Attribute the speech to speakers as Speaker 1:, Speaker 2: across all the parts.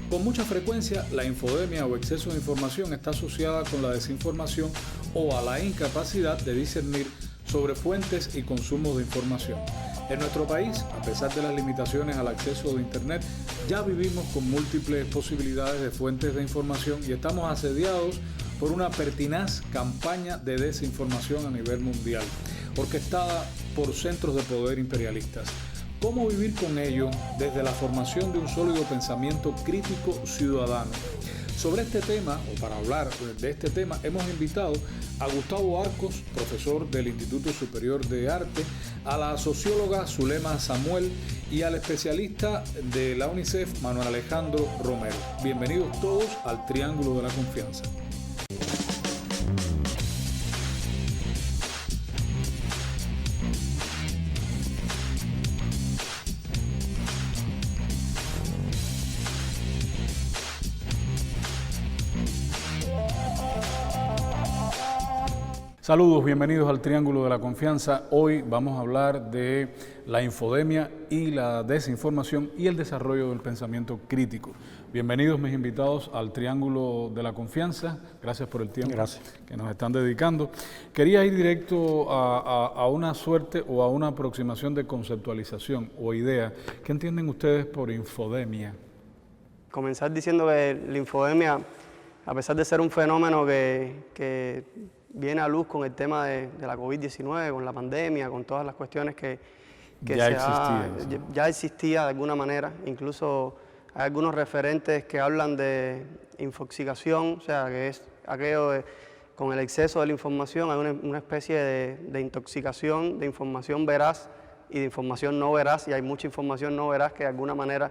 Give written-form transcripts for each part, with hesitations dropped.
Speaker 1: Con mucha frecuencia, la infodemia o exceso de información está asociada con la desinformación o a la incapacidad de discernir sobre fuentes y consumo de información. En nuestro país, a pesar de las limitaciones al acceso de Internet, ya vivimos con múltiples posibilidades de fuentes de información y estamos asediados por una pertinaz campaña de desinformación a nivel mundial, orquestada por centros de poder imperialistas. ¿Cómo vivir con ello desde la formación de un sólido pensamiento crítico ciudadano? Sobre este tema, o para hablar de este tema, hemos invitado a Gustavo Arcos, profesor del Instituto Superior de Arte, a la socióloga Zulema Samuel y al especialista de la UNICEF, Manuel Alejandro Romero. Bienvenidos todos al Triángulo de la Confianza. Saludos, bienvenidos al Triángulo de la Confianza. Hoy vamos a hablar de la infodemia y la desinformación y el desarrollo del pensamiento crítico. Bienvenidos mis invitados al Triángulo de la Confianza. Gracias por el tiempo que nos están dedicando. Quería ir directo a una suerte o a una aproximación de conceptualización o idea. ¿Qué entienden ustedes por infodemia?
Speaker 2: Comenzar diciendo que la infodemia, a pesar de ser un fenómeno que viene a luz con el tema de la COVID-19, con la pandemia, con todas las cuestiones que ya existía de alguna manera. Incluso hay algunos referentes que hablan de infoxicación, o sea, que es aquello de, con el exceso de la información, hay una especie de intoxicación de información veraz y de información no veraz, y hay mucha información no veraz que de alguna manera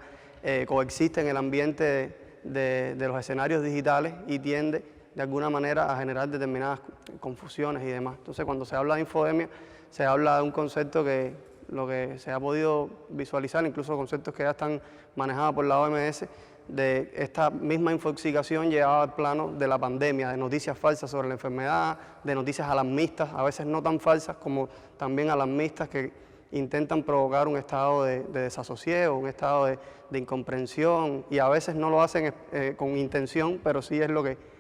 Speaker 2: coexiste en el ambiente de los escenarios digitales y tiende de alguna manera a generar determinadas confusiones y demás. Entonces, cuando se habla de infodemia, se habla de un concepto que lo que se ha podido visualizar, incluso conceptos que ya están manejados por la OMS, de esta misma infoxicación llevada al plano de la pandemia, de noticias falsas sobre la enfermedad, de noticias alarmistas, a veces no tan falsas como también alarmistas que intentan provocar un estado de desasosiego, un estado de incomprensión, y a veces no lo hacen con intención, pero sí es lo que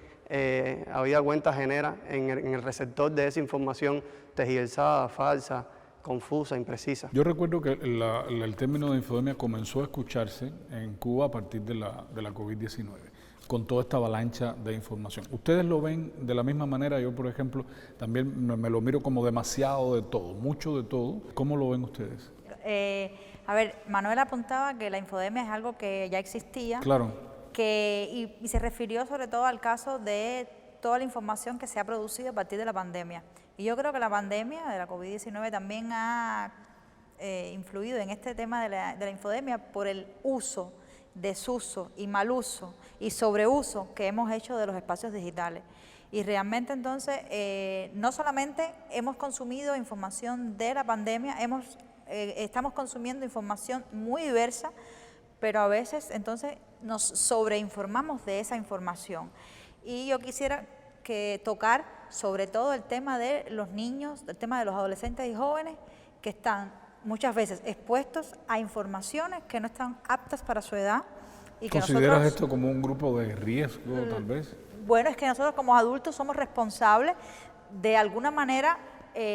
Speaker 2: habida cuenta genera en el receptor de esa información tergiversada, falsa, confusa, imprecisa.
Speaker 1: Yo recuerdo que el término de infodemia comenzó a escucharse en Cuba a partir de la COVID-19, con toda esta avalancha de información. ¿Ustedes lo ven de la misma manera? Yo, por ejemplo, también me lo miro como demasiado de todo, mucho de todo. ¿Cómo lo ven ustedes?
Speaker 3: A ver, Manuel apuntaba que la infodemia es algo que ya existía.
Speaker 1: Claro.
Speaker 3: Y se refirió sobre todo al caso de toda la información que se ha producido a partir de la pandemia. Y yo creo que la pandemia de la COVID-19 también ha influido en este tema de la infodemia por el uso, desuso y mal uso y sobreuso que hemos hecho de los espacios digitales. Y realmente entonces no solamente hemos consumido información de la pandemia, estamos consumiendo información muy diversa, pero a veces entonces nos sobreinformamos de esa información. Y yo quisiera tocar sobre todo el tema de los niños, el tema de los adolescentes y jóvenes que están muchas veces expuestos a informaciones que no están aptas para su edad. Y que
Speaker 1: ¿Consideras esto como un grupo de riesgo tal vez?
Speaker 3: Bueno, es que nosotros como adultos somos responsables de alguna manera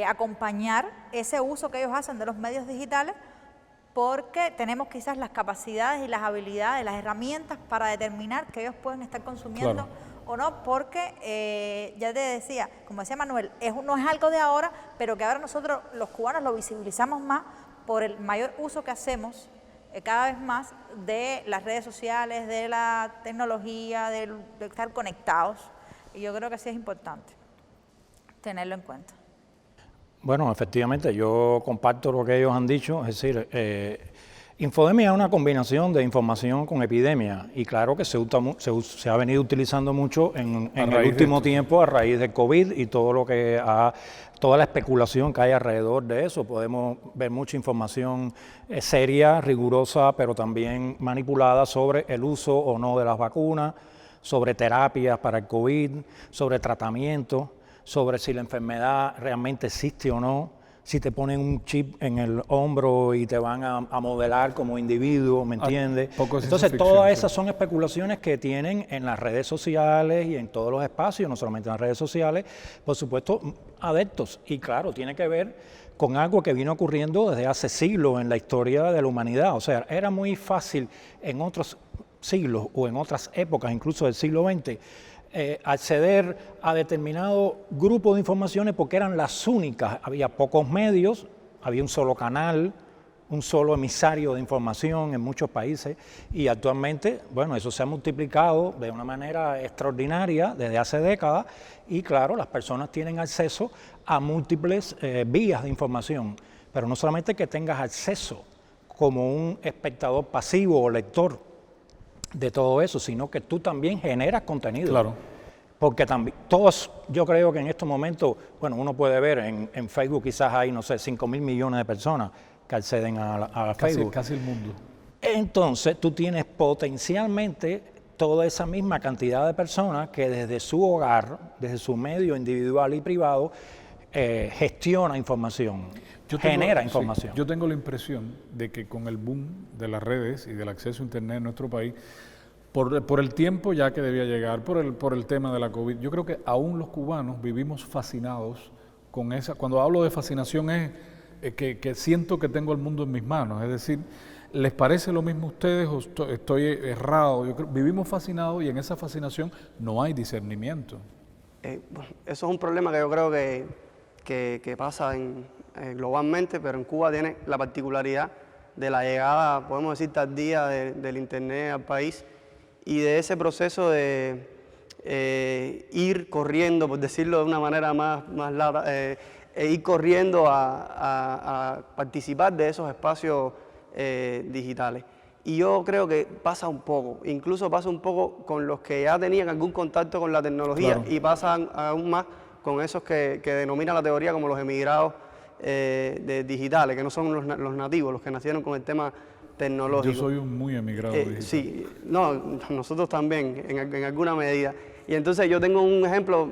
Speaker 3: acompañar ese uso que ellos hacen de los medios digitales, porque tenemos quizás las capacidades y las habilidades, las herramientas para determinar que ellos pueden estar consumiendo o no, porque ya te decía, como decía Manuel, no es algo de ahora, pero que ahora nosotros los cubanos lo visibilizamos más por el mayor uso que hacemos cada vez más de las redes sociales, de la tecnología, de estar conectados. Y yo creo que sí es importante tenerlo en cuenta.
Speaker 4: Bueno, efectivamente, yo comparto lo que ellos han dicho, es decir, infodemia es una combinación de información con epidemia y claro que se ha venido utilizando mucho en el último tiempo a raíz del COVID y todo lo que toda la especulación que hay alrededor de eso. Podemos ver mucha información seria, rigurosa, pero también manipulada sobre el uso o no de las vacunas, sobre terapias para el COVID, sobre tratamiento, sobre si la enfermedad realmente existe o no, si te ponen un chip en el hombro y te van a modelar como individuo, ¿me entiendes? Entonces todas esas son especulaciones que tienen en las redes sociales y en todos los espacios, no solamente en las redes sociales, por supuesto, adeptos. Y claro, tiene que ver con algo que vino ocurriendo desde hace siglos en la historia de la humanidad. O sea, era muy fácil en otros siglos o en otras épocas, incluso del siglo XX, acceder a determinado grupo de informaciones porque eran las únicas. Había pocos medios, había un solo canal, un solo emisario de información en muchos países, y actualmente, bueno, eso se ha multiplicado de una manera extraordinaria desde hace décadas, y claro, las personas tienen acceso a múltiples vías de información, pero no solamente que tengas acceso como un espectador pasivo o lector de todo eso, sino que tú también generas contenido.
Speaker 1: Claro.
Speaker 4: Porque también, todos, yo creo que en estos momentos, bueno, uno puede ver en Facebook quizás hay, no sé, 5.000 millones de personas que acceden a Facebook.
Speaker 1: Casi el mundo.
Speaker 4: Entonces, tú tienes potencialmente toda esa misma cantidad de personas que desde su hogar, desde su medio individual y privado, gestiona información, genera información.
Speaker 1: Sí, yo tengo la impresión de que con el boom de las redes y del acceso a Internet en nuestro país, por el tiempo ya que debía llegar, por el tema de la COVID, yo creo que aún los cubanos vivimos fascinados con esa. Cuando hablo de fascinación es que siento que tengo el mundo en mis manos, es decir, ¿les parece lo mismo a ustedes o estoy errado? Yo creo, vivimos fascinados y en esa fascinación no hay discernimiento.
Speaker 2: Bueno, eso es un problema que yo creo que pasa globalmente, pero en Cuba tiene la particularidad de la llegada, podemos decir, tardía del Internet al país, y de ese proceso de ir corriendo, por decirlo de una manera más lata, ir corriendo a participar de esos espacios digitales. Y yo creo que pasa un poco, incluso pasa un poco con los que ya tenían algún contacto con la tecnología, claro, y pasa aún más con esos que denomina la teoría como los emigrados digitales, que no son los nativos, los que nacieron con el tema tecnológico.
Speaker 1: Yo soy un muy emigrado digital.
Speaker 2: Sí, no, nosotros también, en alguna medida. Y entonces yo tengo un ejemplo,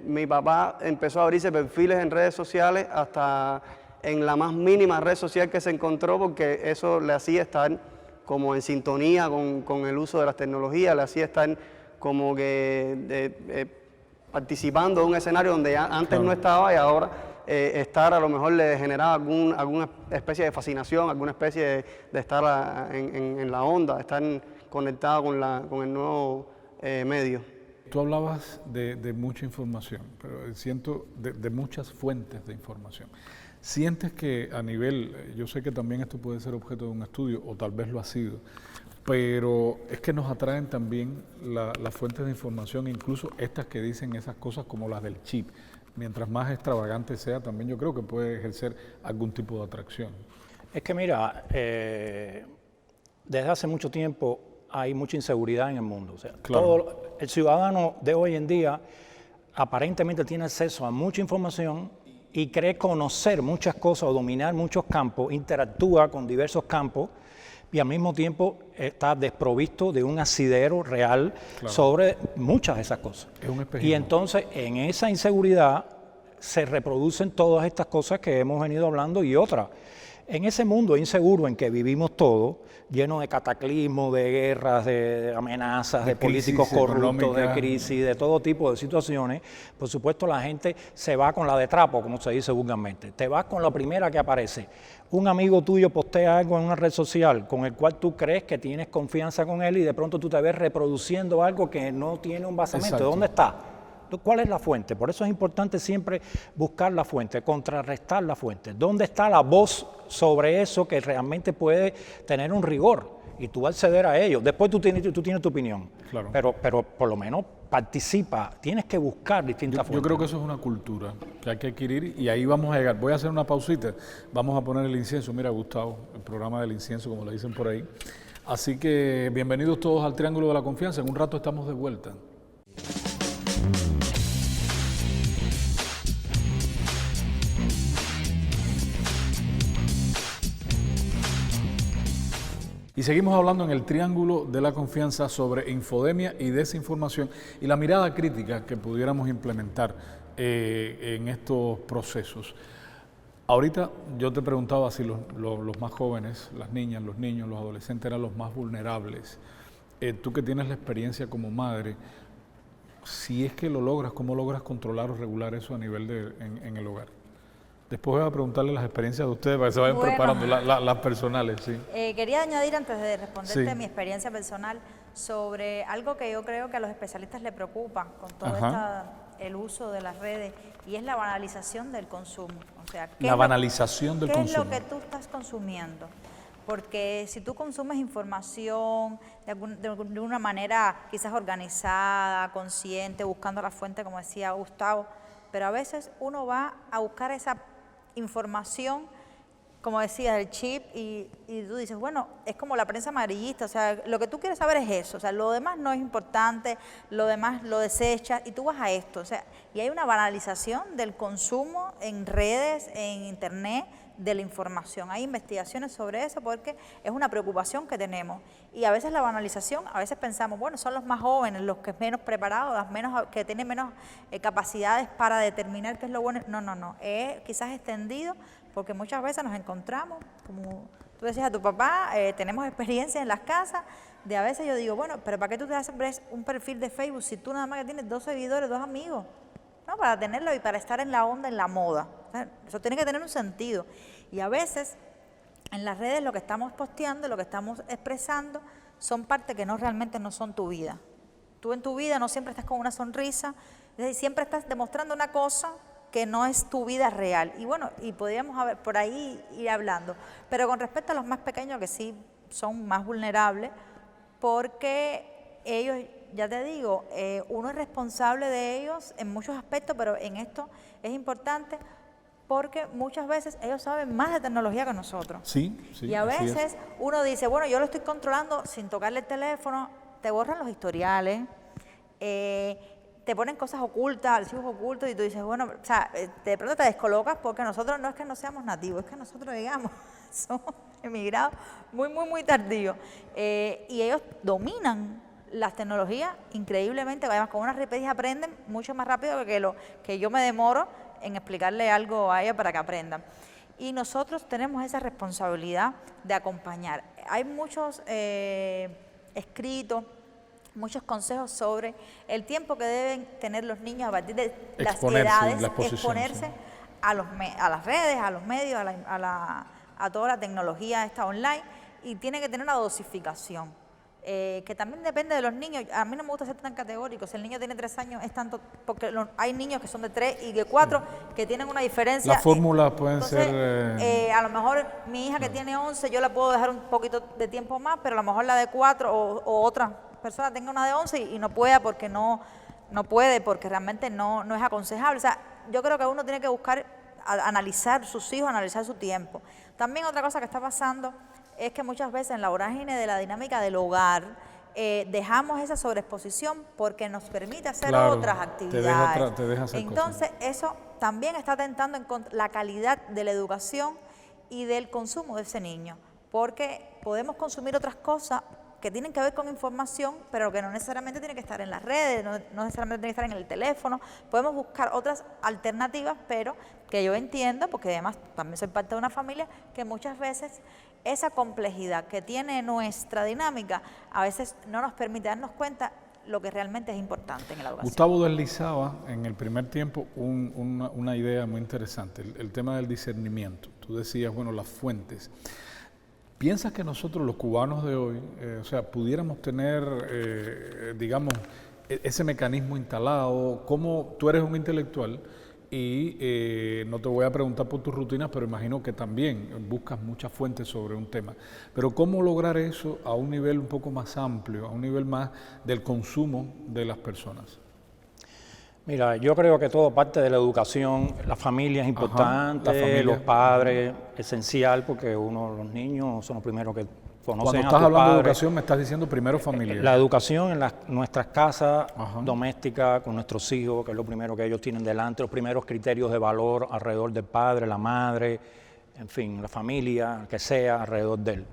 Speaker 2: mi papá empezó a abrirse perfiles en redes sociales hasta en la más mínima red social que se encontró, porque eso le hacía estar como en sintonía con el uso de las tecnologías, le hacía estar como que participando de un escenario donde ya antes no estaba, y ahora estar a lo mejor le generaba alguna especie de fascinación, alguna especie de estar en la onda, de estar conectado con el nuevo medio.
Speaker 1: Tú hablabas de mucha información, pero siento de muchas fuentes de información. ¿Sientes que a nivel, yo sé que también esto puede ser objeto de un estudio, o tal vez lo ha sido, pero es que nos atraen también las fuentes de información, incluso estas que dicen esas cosas como las del chip? Mientras más extravagante sea, también yo creo que puede ejercer algún tipo de atracción.
Speaker 4: Es que mira, desde hace mucho tiempo hay mucha inseguridad en el mundo. O sea, claro, el ciudadano de hoy en día aparentemente tiene acceso a mucha información y cree conocer muchas cosas o dominar muchos campos, interactúa con diversos campos y al mismo tiempo está desprovisto de un asidero real, claro, sobre muchas de esas cosas.
Speaker 1: Es un espejismo.
Speaker 4: Y entonces en esa inseguridad se reproducen todas estas cosas que hemos venido hablando y otras. En ese mundo inseguro en que vivimos todos, lleno de cataclismos, de guerras, de amenazas, de políticos corruptos, de crisis, de todo tipo de situaciones, por supuesto la gente se va con la de trapo, como se dice vulgarmente. Te vas con la primera que aparece. Un amigo tuyo postea algo en una red social con el cual tú crees que tienes confianza con él y de pronto tú te ves reproduciendo algo que no tiene un basamento. Exacto. ¿Dónde está? ¿Cuál es la fuente? Por eso es importante siempre buscar la fuente, contrarrestar la fuente. ¿Dónde está la voz sobre eso que realmente puede tener un rigor? Y tú acceder a ello. Después tú tienes tu opinión. Claro. Pero por lo menos participa. Tienes que buscar distintas fuentes.
Speaker 1: Yo creo que eso es una cultura que hay que adquirir y ahí vamos a llegar. Voy a hacer una pausita. Vamos a poner el incienso. Mira, Gustavo, el programa del incienso, como le dicen por ahí. Así que bienvenidos todos al Triángulo de la Confianza. En un rato estamos de vuelta. Y seguimos hablando en el Triángulo de la Confianza sobre infodemia y desinformación y la mirada crítica que pudiéramos implementar en estos procesos. Ahorita yo te preguntaba si los más jóvenes, las niñas, los niños, los adolescentes eran los más vulnerables. Tú que tienes la experiencia como madre, si es que lo logras, ¿cómo logras controlar o regular eso a nivel en el hogar? Después voy a preguntarle las experiencias de ustedes para que se vayan preparando las personales. Sí.
Speaker 3: Quería añadir, antes de responderte
Speaker 1: Sí.
Speaker 3: mi experiencia personal, sobre algo que yo creo que a los especialistas les preocupa con todo el uso de las redes, y es la banalización del consumo. O sea,
Speaker 1: La banalización del consumo.
Speaker 3: ¿qué es lo que tú estás consumiendo? Porque si tú consumes información de una manera quizás organizada, consciente, buscando la fuente, como decía Gustavo, pero a veces uno va a buscar esa información, como decía, el chip, y tú dices, bueno, es como la prensa amarillista, o sea, lo que tú quieres saber es eso, o sea, lo demás no es importante, lo demás lo desechas y tú vas a esto, o sea, y hay una banalización del consumo en redes, en internet, de la información. Hay investigaciones sobre eso porque es una preocupación que tenemos, y a veces la banalización, a veces pensamos, bueno, son los más jóvenes, los que menos preparados, que tienen menos capacidades para determinar qué es lo bueno. No, es quizás extendido, porque muchas veces nos encontramos, como tú decías a tu papá, tenemos experiencia en las casas, de a veces yo digo, bueno, pero ¿para qué tú te haces un perfil de Facebook si tú nada más que tienes 2 seguidores, 2 amigos? No, para tenerlo y para estar en la onda, en la moda. O sea, eso tiene que tener un sentido. Y a veces en las redes lo que estamos posteando, lo que estamos expresando, son partes que realmente no son tu vida. Tú en tu vida no siempre estás con una sonrisa, es decir, siempre estás demostrando una cosa que no es tu vida real. Y bueno, y podríamos por ahí ir hablando. Pero con respecto a los más pequeños, que sí son más vulnerables, porque ellos, ya te digo, uno es responsable de ellos en muchos aspectos, pero en esto es importante porque muchas veces ellos saben más de tecnología que nosotros.
Speaker 1: Sí,
Speaker 3: y a veces uno dice, bueno, yo lo estoy controlando sin tocarle el teléfono, te borran los historiales, te ponen cosas ocultas, archivos ocultos, y tú dices, bueno, o sea, de pronto te descolocas, porque nosotros no es que no seamos nativos, es que nosotros, digamos, somos emigrados muy tardíos, y ellos dominan las tecnologías increíblemente, además con una rapidez aprenden mucho más rápido que yo me demoro en explicarle algo a ella para que aprendan. Y nosotros tenemos esa responsabilidad de acompañar. Hay muchos escritos, muchos consejos sobre el tiempo que deben tener los niños a partir de las edades, exponerse a las redes, a los medios, a toda la tecnología esta online, y tiene que tener una dosificación. Que también depende de los niños. A mí no me gusta ser tan categórico. Si el niño tiene 3 años, es tanto, porque hay niños que son de 3 y de 4 que tienen una diferencia.
Speaker 1: Las fórmulas pueden
Speaker 3: ser... a lo mejor mi hija que tiene 11, yo la puedo dejar un poquito de tiempo más, pero a lo mejor la de 4 o otra persona tenga una de 11 y no pueda porque no puede, porque realmente no es aconsejable. O sea, yo creo que uno tiene que buscar analizar sus hijos, analizar su tiempo. También otra cosa que está pasando es que muchas veces en la vorágine de la dinámica del hogar dejamos esa sobreexposición porque nos permite hacer otras actividades.
Speaker 1: Te deja hacer
Speaker 3: Entonces,
Speaker 1: cosas.
Speaker 3: eso también está atentando en contra la calidad de la educación y del consumo de ese niño, porque podemos consumir otras cosas que tienen que ver con información, pero que no necesariamente tiene que estar en las redes, no necesariamente tiene que estar en el teléfono. Podemos buscar otras alternativas, pero que yo entiendo, porque además también soy parte de una familia, que muchas veces esa complejidad que tiene nuestra dinámica a veces no nos permite darnos cuenta lo que realmente es importante en la educación.
Speaker 1: Gustavo deslizaba en el primer tiempo una idea muy interesante, el tema del discernimiento. Tú decías, bueno, las fuentes. ¿Piensas que nosotros los cubanos de hoy, pudiéramos tener, digamos, ese mecanismo instalado? Como tú eres un intelectual y no te voy a preguntar por tus rutinas, pero imagino que también buscas muchas fuentes sobre un tema. Pero ¿cómo lograr eso a un nivel un poco más amplio, a un nivel más del consumo de las personas?
Speaker 4: Mira, yo creo que todo parte de la educación, la familia es importante,
Speaker 1: la familia.
Speaker 4: Los padres, esencial, porque los niños son los primeros que conocen a tus padres.
Speaker 1: Cuando estás hablando de educación, me estás diciendo primero familia.
Speaker 4: La educación en nuestras casas domésticas, con nuestros hijos, que es lo primero que ellos tienen delante, los primeros criterios de valor alrededor del padre, la madre, en fin, la familia, que sea alrededor de él.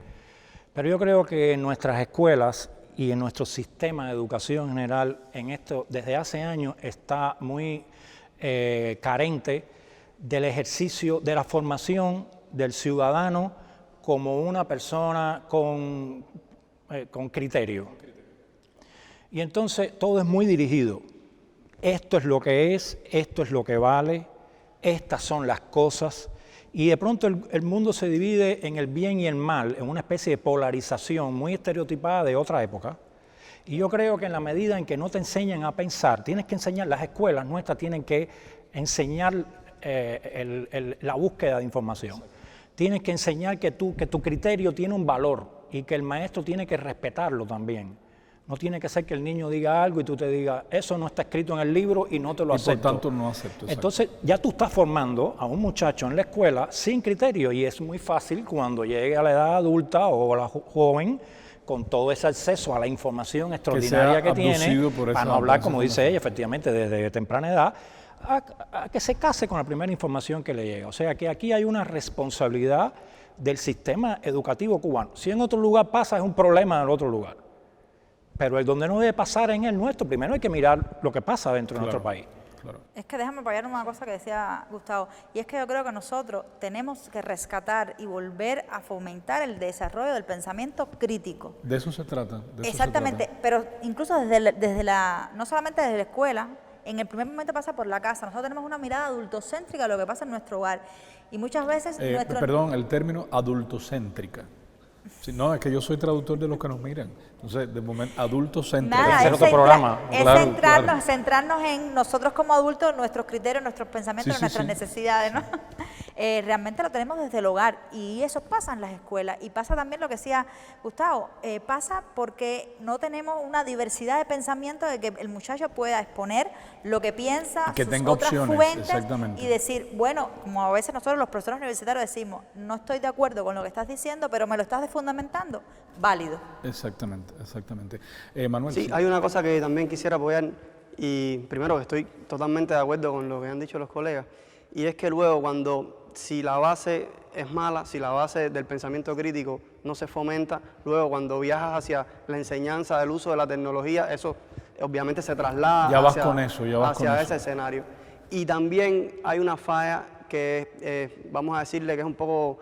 Speaker 4: Pero yo creo que en nuestras escuelas y en nuestro sistema de educación general, en esto desde hace años está muy carente del ejercicio, de la formación del ciudadano como una persona con criterio. Y entonces todo es muy dirigido. Esto es lo que es, esto es lo que vale, estas son las cosas. Y de pronto el mundo se divide en el bien y el mal, en una especie de polarización muy estereotipada de otra época. Y yo creo que en la medida en que no te enseñan a pensar, tienes que enseñar, las escuelas nuestras tienen que enseñar la búsqueda de información. Tienes que enseñar que tu criterio tiene un valor y que el maestro tiene que respetarlo también. No tiene que ser que el niño diga algo y tú te digas, eso no está escrito en el libro y no te lo acepto.
Speaker 1: Por tanto, no acepto. Exacto.
Speaker 4: Entonces, ya tú estás formando a un muchacho en la escuela sin criterio y es muy fácil cuando llegue a la edad adulta o a la joven, con todo ese acceso a la información extraordinaria que tiene, para no hablar, como dice ella, efectivamente, desde temprana edad, a que se case con la primera información que le llega. O sea, que aquí hay una responsabilidad del sistema educativo cubano. Si en otro lugar pasa, es un problema en el otro lugar. Pero el donde no debe pasar en el nuestro, primero hay que mirar lo que pasa dentro de nuestro país.
Speaker 1: Claro.
Speaker 3: Es que déjame apoyar una cosa que decía Gustavo, y es que yo creo que nosotros tenemos que rescatar y volver a fomentar el desarrollo del pensamiento crítico.
Speaker 1: De eso se trata.
Speaker 3: Exactamente, pero incluso no solamente desde la escuela, en el primer momento pasa por la casa. Nosotros tenemos una mirada adultocéntrica de lo que pasa en nuestro hogar. Y muchas veces
Speaker 1: Perdón, el término adultocéntrica. Sí, no, es que yo soy traductor de los que nos miran. Entonces, de momento, adultocéntrica.
Speaker 3: Nada,
Speaker 4: es otro programa.
Speaker 3: Es centrarnos en nosotros como adultos, nuestros criterios, nuestros pensamientos, nuestras necesidades, ¿no? Realmente lo tenemos desde el hogar y eso pasa en las escuelas. Y pasa también lo que decía Gustavo, pasa porque no tenemos una diversidad de pensamiento de que el muchacho pueda exponer lo que piensa,
Speaker 1: que
Speaker 3: sus
Speaker 1: tenga
Speaker 3: otras
Speaker 1: opciones,
Speaker 3: fuentes
Speaker 1: exactamente.
Speaker 3: Y decir, bueno, como a veces nosotros los profesores universitarios decimos, no estoy de acuerdo con lo que estás diciendo, pero me lo estás fundamentando, válido.
Speaker 1: Exactamente. Manuel.
Speaker 2: Sí, hay una cosa que también quisiera apoyar y primero que estoy totalmente de acuerdo con lo que han dicho los colegas y es que luego si la base es mala, si la base del pensamiento crítico no se fomenta, luego cuando viajas hacia la enseñanza del uso de la tecnología, eso obviamente se traslada hacia ese escenario. Y también hay una falla que vamos a decirle que es un poco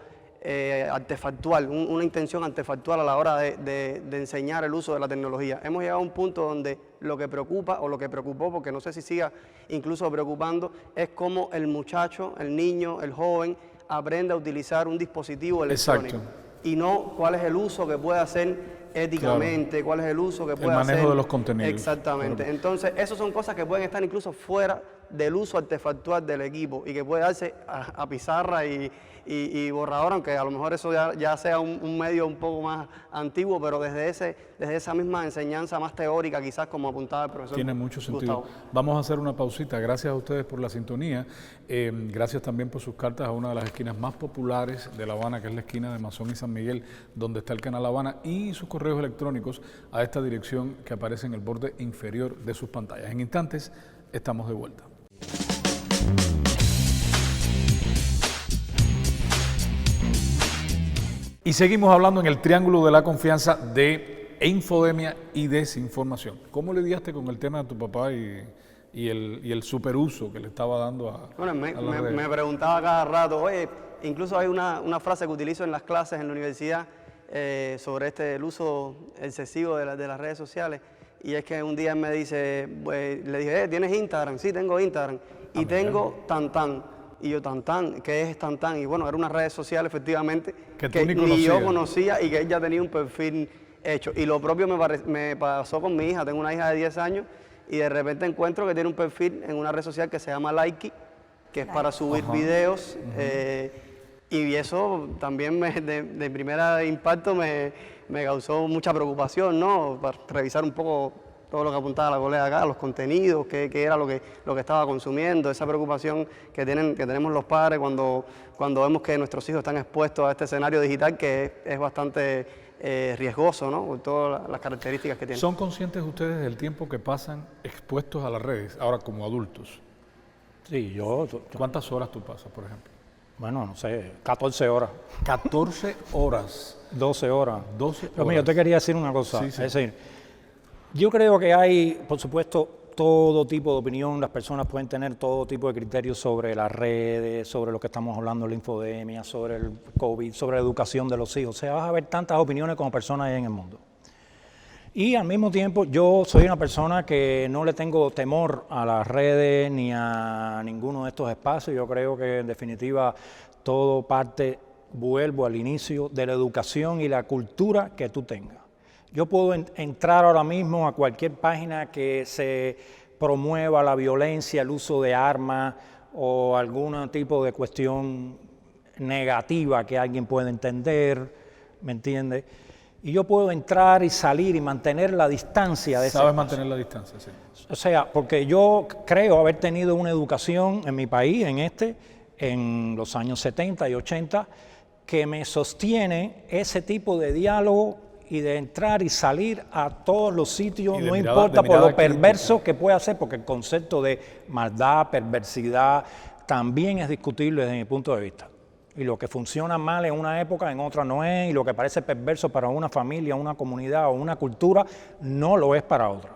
Speaker 2: artefactual, una intención artefactual a la hora de enseñar el uso de la tecnología. Hemos llegado a un punto donde lo que preocupa o lo que preocupó, porque no sé si siga incluso preocupando, es cómo el muchacho, el niño, el joven aprende a utilizar un dispositivo electrónico.
Speaker 1: Exacto.
Speaker 2: Y no cuál es el uso que puede hacer éticamente, cuál es el uso que puede hacer.
Speaker 1: El manejo de los contenidos.
Speaker 2: Exactamente. Claro. Entonces, esas son cosas que pueden estar incluso fuera del uso artefactual del equipo y que puede darse a pizarra y borrador, aunque a lo mejor eso ya sea un medio un poco más antiguo, pero desde esa misma enseñanza más teórica, quizás como apuntaba el profesor.
Speaker 1: Tiene mucho sentido. Gustavo. Vamos a hacer una pausita. Gracias a ustedes por la sintonía. Gracias también por sus cartas a una de las esquinas más populares de La Habana, que es la esquina de Masón y San Miguel, donde está el Canal Habana, y sus correos electrónicos a esta dirección que aparece en el borde inferior de sus pantallas. En instantes estamos de vuelta. Y seguimos hablando en el triángulo de la confianza de infodemia y desinformación. ¿Cómo lidiaste con el tema de tu papá y el superuso que le estaba dando a
Speaker 2: Bueno,
Speaker 1: las redes?
Speaker 2: Me preguntaba cada rato, oye, incluso hay una frase que utilizo en las clases en la universidad sobre el uso excesivo de las redes sociales, y es que un día él me dice, pues, le dije, ¿tienes Instagram? Sí, tengo Instagram, y tengo Tantan. Y yo, Tantan, ¿qué es Tantan? Y bueno, era una red social efectivamente que ni yo conocía y que ella tenía un perfil hecho. Y lo propio me pasó con mi hija, tengo una hija de 10 años y de repente encuentro que tiene un perfil en una red social que se llama Likey, que es para subir videos. Y eso también de primera impacto me causó mucha preocupación, ¿no? Para revisar un poco todo lo que apuntaba la colega acá, los contenidos, qué era lo que estaba consumiendo, esa preocupación que tenemos los padres cuando vemos que nuestros hijos están expuestos a este escenario digital que es bastante riesgoso, ¿no? Por todas las características que tiene.
Speaker 1: ¿Son conscientes ustedes del tiempo que pasan expuestos a las redes, ahora como adultos?
Speaker 4: Sí,
Speaker 1: ¿Cuántas horas tú pasas, por ejemplo?
Speaker 4: Bueno, no sé, 14 horas.
Speaker 1: 14 horas.
Speaker 4: 12 horas.
Speaker 1: 12 horas.
Speaker 4: Pero mira, yo te quería decir una cosa.
Speaker 1: Sí.
Speaker 4: Es decir, yo creo que hay, por supuesto, todo tipo de opinión, las personas pueden tener todo tipo de criterios sobre las redes, sobre lo que estamos hablando, la infodemia, sobre el COVID, sobre la educación de los hijos. O sea, vas a ver tantas opiniones como personas hay en el mundo. Y al mismo tiempo yo soy una persona que no le tengo temor a las redes ni a ninguno de estos espacios. Yo creo que en definitiva todo parte, vuelvo al inicio, de la educación y la cultura que tú tengas. Yo puedo entrar ahora mismo a cualquier página que se promueva la violencia, el uso de armas o algún tipo de cuestión negativa que alguien pueda entender, ¿me entiendes? Y yo puedo entrar y salir y mantener la distancia de ese
Speaker 1: ¿Sabes
Speaker 4: espacio.
Speaker 1: mantener la distancia? Sí.
Speaker 4: O sea, porque yo creo haber tenido una educación en mi país, en los años 70 y 80, que me sostiene ese tipo de diálogo y de entrar y salir a todos los sitios, no importa por lo perverso que pueda ser, porque el concepto de maldad, perversidad, también es discutible desde mi punto de vista. Y lo que funciona mal en una época, en otra no es, y lo que parece perverso para una familia, una comunidad o una cultura, no lo es para otra.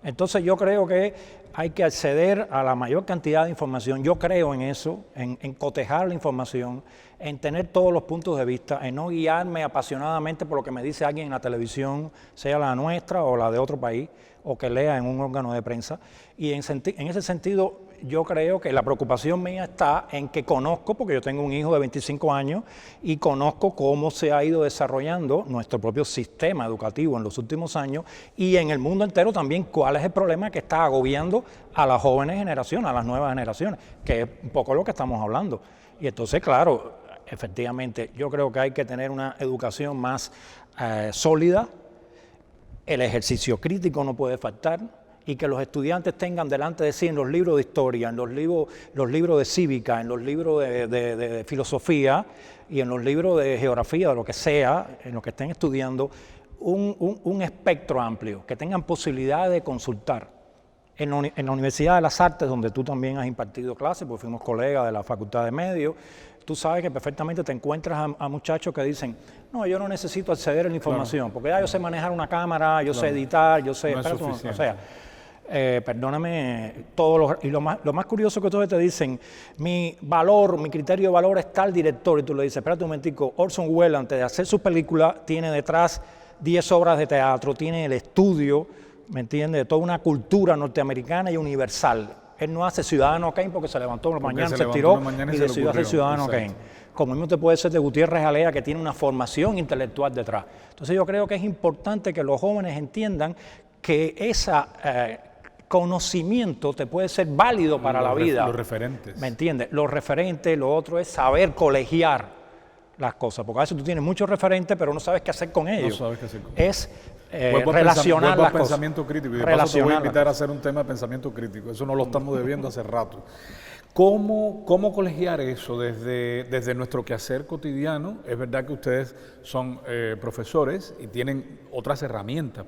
Speaker 4: Entonces yo creo que hay que acceder a la mayor cantidad de información. Yo creo en eso, en cotejar la información, en tener todos los puntos de vista, en no guiarme apasionadamente por lo que me dice alguien en la televisión, sea la nuestra o la de otro país, o que lea en un órgano de prensa. Y en ese sentido, yo creo que la preocupación mía está en que conozco, porque yo tengo un hijo de 25 años, y conozco cómo se ha ido desarrollando nuestro propio sistema educativo en los últimos años, y en el mundo entero también cuál es el problema que está agobiando a las jóvenes generaciones, a las nuevas generaciones, que es un poco lo que estamos hablando. Y entonces, claro, efectivamente, yo creo que hay que tener una educación más sólida. El ejercicio crítico no puede faltar, y que los estudiantes tengan delante de sí en los libros de historia, en los libros de cívica, en los libros de filosofía y en los libros de geografía, de lo que sea, en lo que estén estudiando, un espectro amplio, que tengan posibilidad de consultar. En la Universidad de las Artes, donde tú también has impartido clases, porque fuimos colegas de la Facultad de Medios, tú sabes que perfectamente te encuentras a muchachos que dicen, no, yo no necesito acceder a la información, porque ya yo sé manejar una cámara, yo sé editar, yo sé...
Speaker 1: No es
Speaker 4: perdóname, y lo más curioso que todos te dicen, mi criterio de valor es tal director, y tú le dices, espérate un momentico, Orson Welles, antes de hacer su película, tiene detrás 10 obras de teatro, tiene el estudio, ¿me entiendes?, de toda una cultura norteamericana y universal. Él no hace Ciudadano Kane porque se levantó por la mañana, se tiró y decidió hacer Ciudadano Kane. Como mismo te puede ser de Gutiérrez Alea, que tiene una formación intelectual detrás. Entonces yo creo que es importante que los jóvenes entiendan que esa conocimiento te puede ser válido para la vida.
Speaker 1: Los referentes.
Speaker 4: ¿Me entiendes? Los referentes, lo otro es saber colegiar las cosas, porque a veces tú tienes muchos referentes, pero no sabes qué hacer con ellos.
Speaker 1: No sabes qué hacer con
Speaker 4: ellos. Relacionar las cosas.
Speaker 1: Pensamiento crítico. Y de paso te voy a invitar a hacer un tema de pensamiento crítico. Eso no lo estamos debiendo hace rato. ¿Cómo colegiar eso desde nuestro quehacer cotidiano? Es verdad que ustedes son profesores y tienen otras herramientas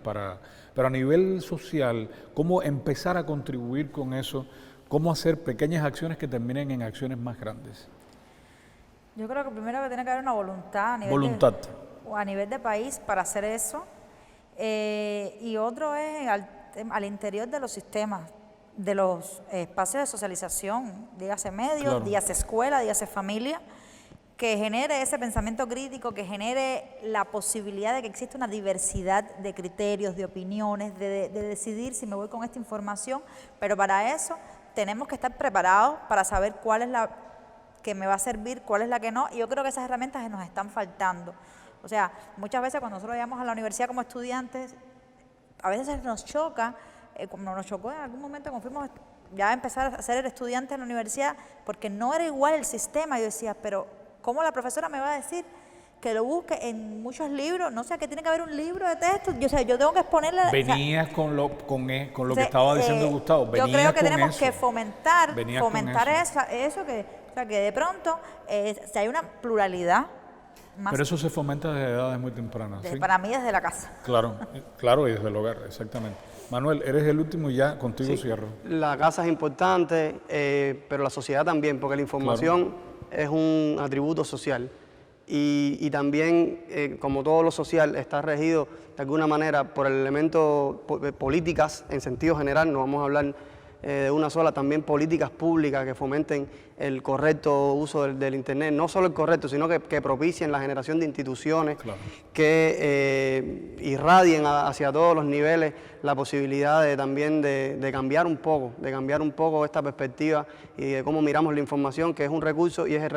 Speaker 1: pero a nivel social, ¿cómo empezar a contribuir con eso? ¿Cómo hacer pequeñas acciones que terminen en acciones más grandes?
Speaker 3: Yo creo que primero que tiene que haber una voluntad a nivel de país para hacer eso. Y otro es al interior de los sistemas, de los espacios de socialización, dígase medios, dígase escuela, dígase familia, que genere ese pensamiento crítico, que genere la posibilidad de que exista una diversidad de criterios, de opiniones, de decidir si me voy con esta información, pero para eso tenemos que estar preparados para saber cuál es la que me va a servir, cuál es la que no, y yo creo que esas herramientas nos están faltando. O sea, muchas veces cuando nosotros llegamos a la universidad como estudiantes, a veces nos choca, como nos chocó en algún momento cuando fuimos ya a empezar a ser estudiantes en la universidad, porque no era igual el sistema. Yo decía, pero ¿cómo la profesora me va a decir que lo busque en muchos libros? No sé, que tiene que haber un libro de texto. Yo tengo que exponerle...
Speaker 1: Venías con lo que estaba diciendo Gustavo.
Speaker 3: Yo creo que tenemos que fomentar eso que de pronto si hay una pluralidad más.
Speaker 1: Pero eso se fomenta desde edades muy tempranas. ¿Sí?
Speaker 3: Para mí desde la casa.
Speaker 1: Claro, y desde el hogar, exactamente. Manuel, eres el último y ya contigo cierro.
Speaker 2: La casa es importante, pero la sociedad también, porque la información es un atributo social. y también, como todo lo social, está regido de alguna manera por el elemento políticas en sentido general, no vamos a hablar de una sola, también políticas públicas que fomenten el correcto uso del Internet, no solo el correcto, sino que propicien la generación de instituciones, claro, que irradien hacia todos los niveles la posibilidad también de cambiar un poco esta perspectiva y de cómo miramos la información, que es un recurso y es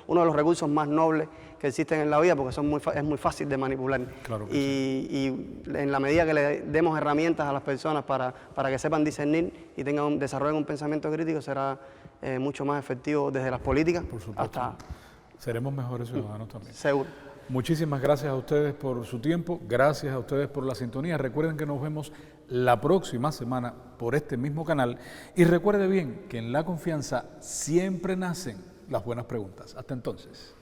Speaker 2: uno de los recursos más nobles que existen en la vida, porque es muy fácil de manipular. Claro que y en la medida que le demos herramientas a las personas para que sepan discernir y desarrollen un pensamiento crítico, será mucho más efectivo desde las políticas hasta...
Speaker 1: Seremos mejores ciudadanos también.
Speaker 2: Seguro.
Speaker 1: Muchísimas gracias a ustedes por su tiempo, gracias a ustedes por la sintonía. Recuerden que nos vemos la próxima semana por este mismo canal y recuerde bien que en La Confianza siempre nacen las buenas preguntas. Hasta entonces.